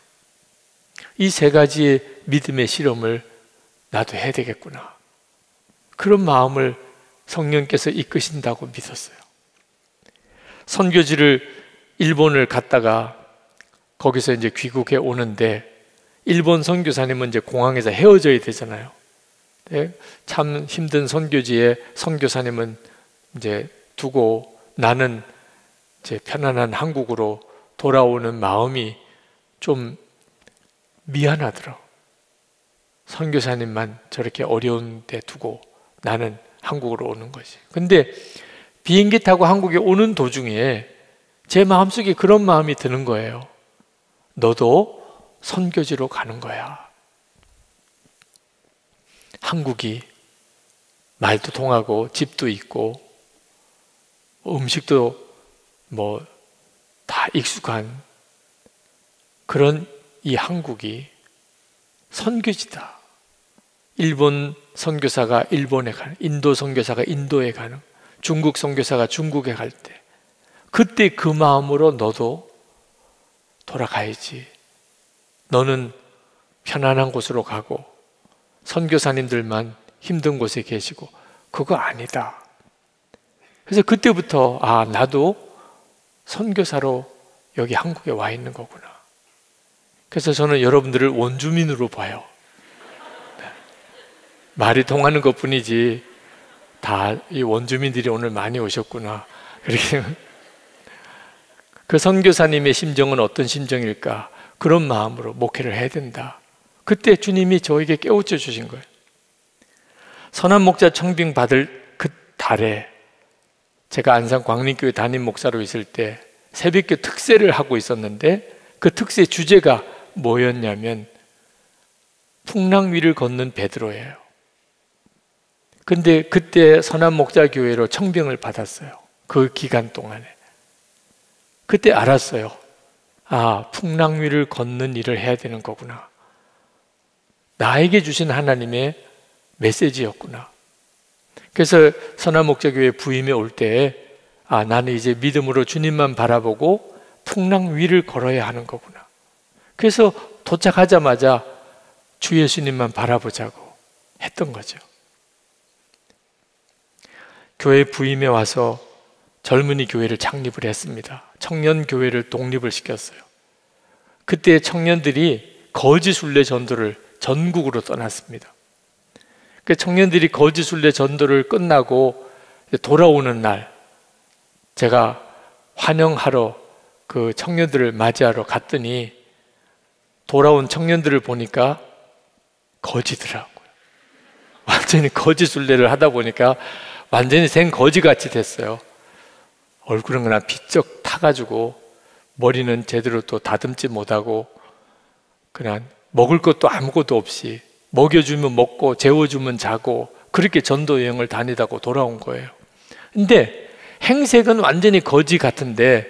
이 세 가지의 믿음의 실험을 나도 해야 되겠구나. 그런 마음을 성령께서 이끄신다고 믿었어요. 선교지를 일본을 갔다가 거기서 이제 귀국해 오는데 일본 선교사님은 이제 공항에서 헤어져야 되잖아요. 네? 참 힘든 선교지에 선교사님은 이제 두고 나는 이제 편안한 한국으로 돌아오는 마음이 좀 미안하더라. 선교사님만 저렇게 어려운 데 두고 나는 한국으로 오는 거지. 근데 비행기 타고 한국에 오는 도중에 제 마음속에 그런 마음이 드는 거예요. 너도 선교지로 가는 거야. 한국이 말도 통하고 집도 있고 음식도 뭐 다 익숙한 그런 이 한국이 선교지다. 일본 선교사가 일본에 가는, 인도 선교사가 인도에 가는, 중국 선교사가 중국에 갈 때 그때 그 마음으로 너도 돌아가야지. 너는 편안한 곳으로 가고 선교사님들만 힘든 곳에 계시고 그거 아니다. 그래서 그때부터 나도 선교사로 여기 한국에 와 있는 거구나. 그래서 저는 여러분들을 원주민으로 봐요. 말이 통하는 것뿐이지 다 이 원주민들이 오늘 많이 오셨구나. 그렇게 그 선교사님의 심정은 어떤 심정일까? 그런 마음으로 목회를 해야 된다. 그때 주님이 저에게 깨우쳐 주신 거예요. 선한 목자 청빙 받을 그 달에 제가 안산 광림교회 담임 목사로 있을 때 새벽교 특세를 하고 있었는데 그 특세 주제가 뭐였냐면 풍랑 위를 걷는 베드로예요. 근데 그때 선한 목자 교회로 청빙을 받았어요. 그 기간 동안에. 그때 알았어요. 아, 풍랑 위를 걷는 일을 해야 되는 거구나. 나에게 주신 하나님의 메시지였구나. 그래서 선한 목자 교회 부임에 올 때 아, 나는 이제 믿음으로 주님만 바라보고 풍랑 위를 걸어야 하는 거구나. 그래서 도착하자마자 주 예수님만 바라보자고 했던 거죠. 교회 부임에 와서 젊은이 교회를 창립을 했습니다. 청년 교회를 독립을 시켰어요. 그때 청년들이 거지 순례 전도를 전국으로 떠났습니다. 그 청년들이 거지 순례 전도를 끝나고 돌아오는 날 제가 환영하러 그 청년들을 맞이하러 갔더니 돌아온 청년들을 보니까 거지더라고요. 완전히 거지 순례를 하다 보니까 완전히 생 거지같이 됐어요. 얼굴은 그냥 비쩍 타가지고 머리는 제대로 또 다듬지 못하고 그냥 먹을 것도 아무것도 없이 먹여주면 먹고 재워주면 자고 그렇게 전도 여행을 다니다고 돌아온 거예요. 근데 행색은 완전히 거지 같은데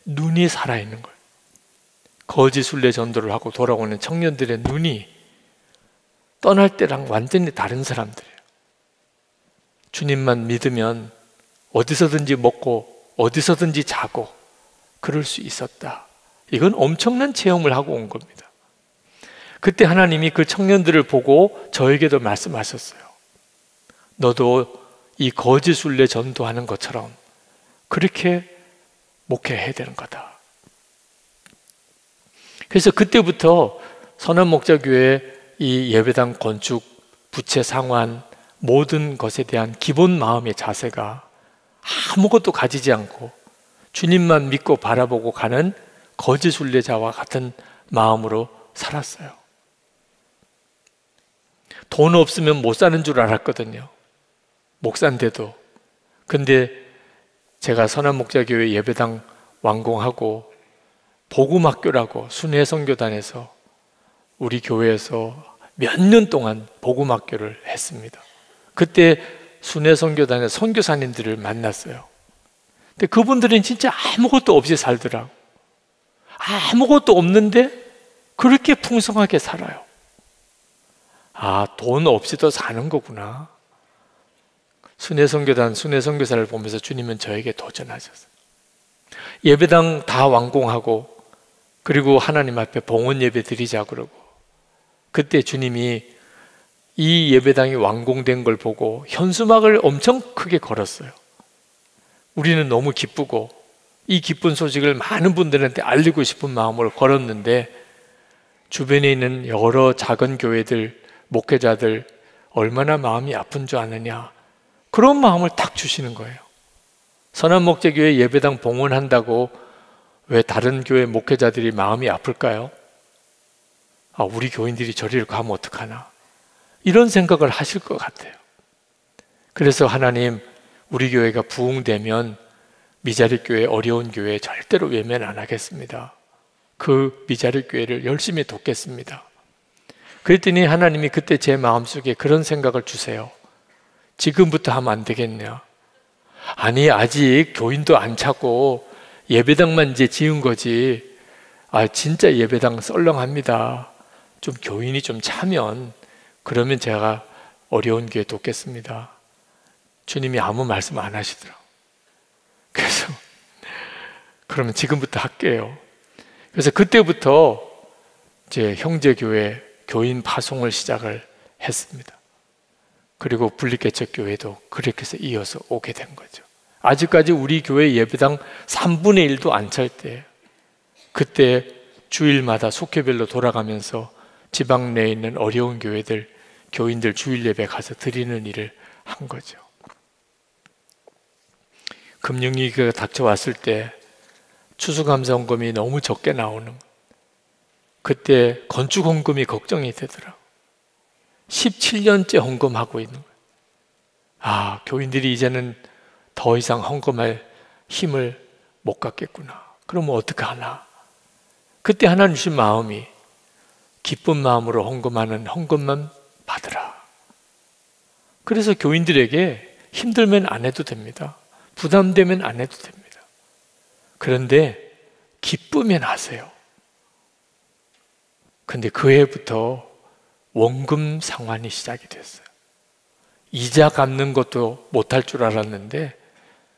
눈이 살아있는 거예요. 거지 순례 전도를 하고 돌아오는 청년들의 눈이 떠날 때랑 완전히 다른 사람들이에요. 주님만 믿으면 어디서든지 먹고 어디서든지 자고 그럴 수 있었다. 이건 엄청난 체험을 하고 온 겁니다. 그때 하나님이 그 청년들을 보고 저에게도 말씀하셨어요. 너도 이 거지 순례 전도하는 것처럼 그렇게 목회해야 되는 거다. 그래서 그때부터 선한 목자교회 이 예배당 건축, 부채 상환 모든 것에 대한 기본 마음의 자세가 아무것도 가지지 않고 주님만 믿고 바라보고 가는 거지 순례자와 같은 마음으로 살았어요. 돈 없으면 못 사는 줄 알았거든요. 목사인데도. 근데 제가 선한 목자교회 예배당 완공하고 복음학교라고 순회선교단에서 우리 교회에서 몇 년 동안 복음학교를 했습니다. 그때 순회선교단의 선교사님들을 만났어요. 근데 그분들은 진짜 아무것도 없이 살더라고. 아무것도 없는데 그렇게 풍성하게 살아요. 아, 돈 없이도 사는 거구나. 순회선교단 순회선교사를 보면서 주님은 저에게 도전하셨어요. 예배당 다 완공하고 그리고 하나님 앞에 봉헌 예배 드리자 그러고 그때 주님이 이 예배당이 완공된 걸 보고 현수막을 엄청 크게 걸었어요. 우리는 너무 기쁘고 이 기쁜 소식을 많은 분들한테 알리고 싶은 마음으로 걸었는데 주변에 있는 여러 작은 교회들, 목회자들 얼마나 마음이 아픈 줄 아느냐 그런 마음을 딱 주시는 거예요. 선한 목자교회 예배당 봉헌한다고 왜 다른 교회 목회자들이 마음이 아플까요? 아, 우리 교인들이 저리를 가면 어떡하나 이런 생각을 하실 것 같아요. 그래서 하나님 우리 교회가 부흥되면 미자립 교회, 어려운 교회 절대로 외면 안 하겠습니다. 그 미자립 교회를 열심히 돕겠습니다. 그랬더니 하나님이 그때 제 마음속에 그런 생각을 주세요. 지금부터 하면 안 되겠냐? 아니 아직 교인도 안 차고 예배당만 이제 지은 거지. 아 진짜 예배당 썰렁합니다. 좀 교인이 좀 차면 그러면 제가 어려운 교회 돕겠습니다. 주님이 아무 말씀 안 하시더라고요. 그래서 그러면 지금부터 할게요. 그래서 그때부터 제 형제교회 교인 파송을 시작을 했습니다. 그리고 분리개척교회도 그렇게 해서 이어서 오게 된 거죠. 아직까지 우리 교회 예배당 3분의 1도 안 찰 때 그때 주일마다 속회별로 돌아가면서 지방 내에 있는 어려운 교회들, 교인들 주일 예배 가서 드리는 일을 한 거죠. 금융위기가 닥쳐왔을 때 추수감사 헌금이 너무 적게 나오는, 그때 건축 헌금이 걱정이 되더라고. 17년째 헌금하고 있는 거예요. 아, 교인들이 이제는 더 이상 헌금할 힘을 못 갖겠구나. 그러면 어떡하나. 그때 하나님 주신 마음이 기쁜 마음으로 헌금하는 헌금만 받으라. 그래서 교인들에게 힘들면 안 해도 됩니다. 부담되면 안 해도 됩니다. 그런데 기쁘면 하세요. 근데 그 해부터 원금 상환이 시작이 됐어요. 이자 갚는 것도 못할 줄 알았는데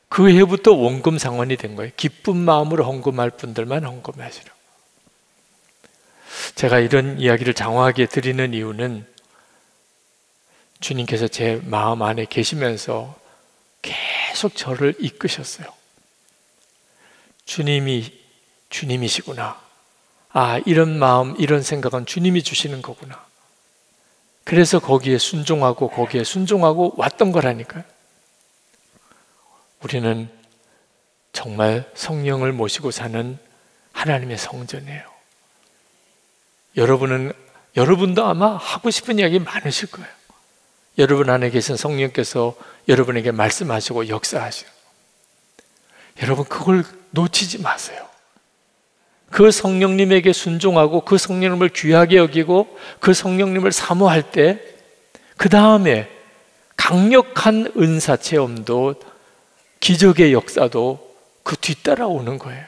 그 해부터 원금 상환이 된 거예요. 기쁜 마음으로 헌금할 분들만 헌금하시라고. 제가 이런 이야기를 장황하게 드리는 이유는 주님께서 제 마음 안에 계시면서 계속 저를 이끄셨어요. 주님이시구나. 아, 이런 마음, 이런 생각은 주님이 주시는 거구나. 그래서 거기에 순종하고 왔던 거라니까요. 우리는 정말 성령을 모시고 사는 하나님의 성전이에요. 여러분도 아마 하고 싶은 이야기 많으실 거예요. 여러분 안에 계신 성령께서 여러분에게 말씀하시고 역사하시고, 여러분 그걸 놓치지 마세요. 그 성령님에게 순종하고 그 성령님을 귀하게 여기고 그 성령님을 사모할 때 그 다음에 강력한 은사 체험도 기적의 역사도 그 뒤따라오는 거예요.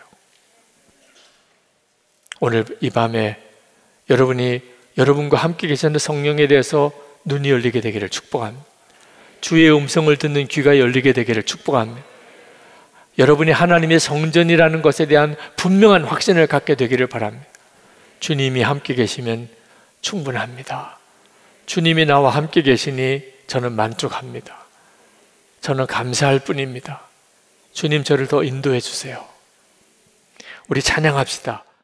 오늘 이 밤에 여러분과 함께 계시는 성령에 대해서 눈이 열리게 되기를 축복합니다. 주의 음성을 듣는 귀가 열리게 되기를 축복합니다. 여러분이 하나님의 성전이라는 것에 대한 분명한 확신을 갖게 되기를 바랍니다. 주님이 함께 계시면 충분합니다. 주님이 나와 함께 계시니 저는 만족합니다. 저는 감사할 뿐입니다. 주님, 저를 더 인도해 주세요. 우리 찬양합시다.